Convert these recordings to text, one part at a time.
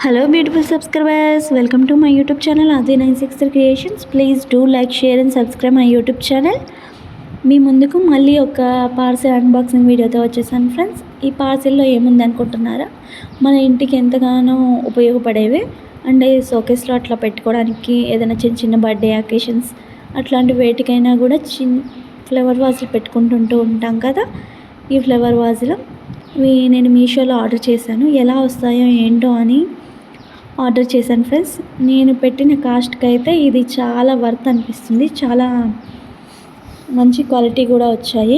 Hello beautiful subscribers, welcome to my YouTube channel Adi963 Creations. Please do like, share and subscribe my YouTube channel. మీ ముందుకు మళ్ళీ ఒక parcel unboxing వీడియోతో వచ్చేసాను friends. ఈ పార్సెల్లో ఏముంది అనుకుంటున్నారా? మన ఇంటికి ఎంతగానో ఉపయోగపడేవి అండ్ షోకేస్లో అట్లా పెట్టుకోవడానికి, ఏదైనా చిన్న చిన్న బర్త్డే అకేషన్స్ అట్లాంటి వేటికైనా కూడా ఫ్లవర్ వాజులు పెట్టుకుంటూ ఉంటాం కదా. ఈ ఫ్లవర్ వాజులు నేను మీషోలో ఆర్డర్ చేశాను. ఎలా వస్తాయో ఏంటో అని ఆర్డర్ చేశాను ఫ్రెండ్స్. నేను పెట్టిన కాస్ట్కి అయితే ఇది చాలా వర్త్ అనిపిస్తుంది. చాలా మంచి క్వాలిటీ కూడా వచ్చాయి.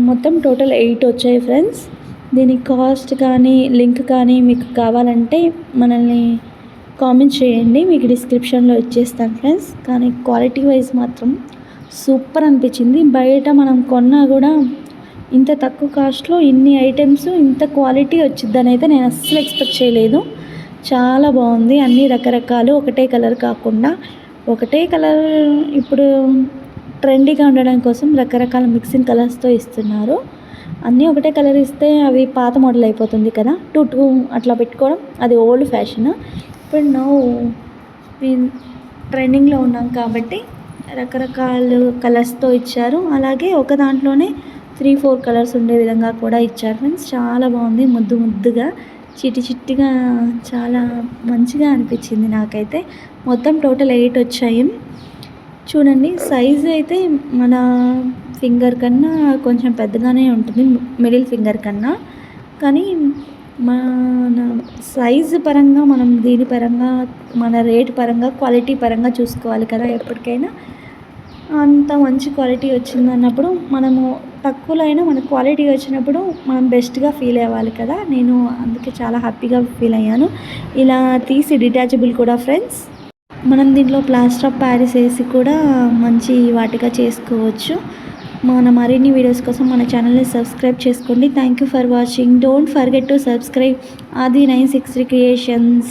మొత్తం టోటల్ 8 వచ్చాయి ఫ్రెండ్స్. దీని కాస్ట్ కానీ లింక్ కానీ మీకు కావాలంటే మనల్ని కామెంట్ చేయండి, మీకు డిస్క్రిప్షన్లో ఇచ్చేస్తాను ఫ్రెండ్స్. కానీ క్వాలిటీ వైజ్ మాత్రం సూపర్ అనిపించింది. బయట మనం కొన్నా కూడా ఇంత తక్కువ కాస్ట్లో ఇన్ని ఐటమ్స్ ఇంత క్వాలిటీ వచ్చిద్దని అయితే నేను అస్సలు ఎక్స్పెక్ట్ చేయలేదు. చాలా బాగుంది. అన్ని రకరకాలు, ఒకటే కలర్ కాకుండా, ఒకటే కలర్ ఇప్పుడు ట్రెండీగా ఉండడం కోసం రకరకాల మిక్సింగ్ కలర్స్తో ఇస్తున్నారు. అన్నీ ఒకటే కలర్ ఇస్తే అవి పాత మోడల్ అయిపోతుంది కదా. టూ అట్లా పెట్టుకోవడం అది ఓల్డ్ ఫ్యాషన్. ఇప్పుడు ట్రెండింగ్లో ఉన్నాం కాబట్టి రకరకాల కలర్స్తో ఇచ్చారు. అలాగే ఒక దాంట్లోనే 3-4 కలర్స్ ఉండే విధంగా కూడా ఇచ్చారు ఫ్రెండ్స్. చాలా బాగుంది. ముద్దుగా చిట్టిగా చాలా మంచిగా అనిపించింది నాకైతే. మొత్తం టోటల్ 8 వచ్చాయి. చూడండి, సైజు అయితే మన ఫింగర్ కన్నా కొంచెం పెద్దగానే ఉంటుంది, మిడిల్ ఫింగర్ కన్నా. కానీ మన సైజు పరంగా, మనం దీని పరంగా, మన రేట్ పరంగా, క్వాలిటీ పరంగా చూసుకోవాలి కదా. ఎప్పటికైనా అంత మంచి క్వాలిటీ వచ్చిందన్నప్పుడు మనము తక్కువలో అయినా మన క్వాలిటీ వచ్చినప్పుడు మనం బెస్ట్గా ఫీల్ అవ్వాలి కదా. నేను అందుకే చాలా హ్యాపీగా ఫీల్ అయ్యాను. ఇలా తీసి డిటాచబుల్ కూడా ఫ్రెండ్స్. మనం దీంట్లో ప్లాస్టర్ ఆఫ్ ప్యారిస్ వేసి కూడా మంచి వాటిగా చేసుకోవచ్చు. మన మరిన్ని వీడియోస్ కోసం మన ఛానల్ని సబ్స్క్రైబ్ చేసుకోండి. Thank you for watching. Don't forget to subscribe Adi963 Creations.